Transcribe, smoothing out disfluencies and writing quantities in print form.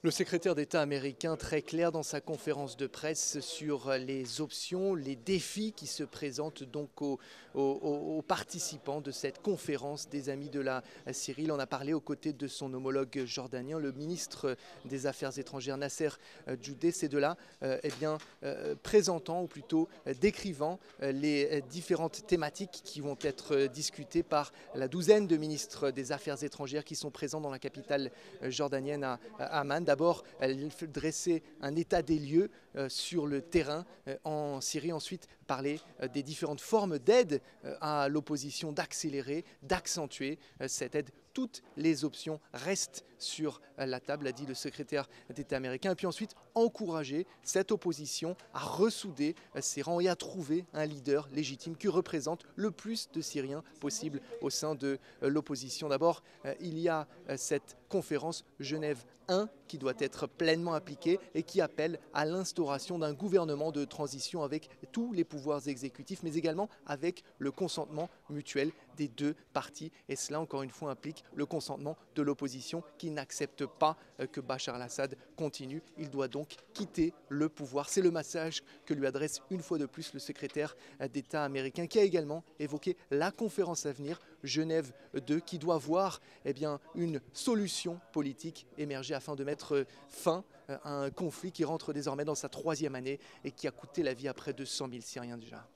Le secrétaire d'État américain très clair dans sa conférence de presse sur les options, les défis qui se présentent donc aux participants de cette conférence des Amis de la Syrie. Il en a parlé aux côtés de son homologue jordanien, le ministre des Affaires étrangères Nasser Djoudeh. Ces deux-là présentant ou plutôt décrivant les différentes thématiques qui vont être discutées par la douzaine de ministres des Affaires étrangères qui sont présents dans la capitale jordanienne à Amman. D'abord, elle dressait un état des lieux sur le terrain en Syrie. Ensuite, parler des différentes formes d'aide à l'opposition, d'accélérer, d'accentuer cette aide. Toutes les options restent sur la table, a dit le secrétaire d'État américain. Et puis ensuite, encourager cette opposition à ressouder ses rangs et à trouver un leader légitime qui représente le plus de Syriens possible au sein de l'opposition. D'abord, il y a cette conférence Genève 1 qui doit être pleinement appliquée et qui appelle à l'instauration d'un gouvernement de transition avec tous les pouvoirs exécutifs, mais également avec le consentement mutuel des deux parties. Et cela, encore une fois, implique le consentement de l'opposition qui n'accepte pas que Bachar al-Assad continue. Il doit donc quitter le pouvoir. C'est le message que lui adresse une fois de plus le secrétaire d'État américain, qui a également évoqué la conférence à venir, Genève 2, qui doit voir une solution politique émerger afin de mettre fin à un conflit qui rentre désormais dans sa 3e année et qui a coûté la vie à près de 100 000 Syriens déjà.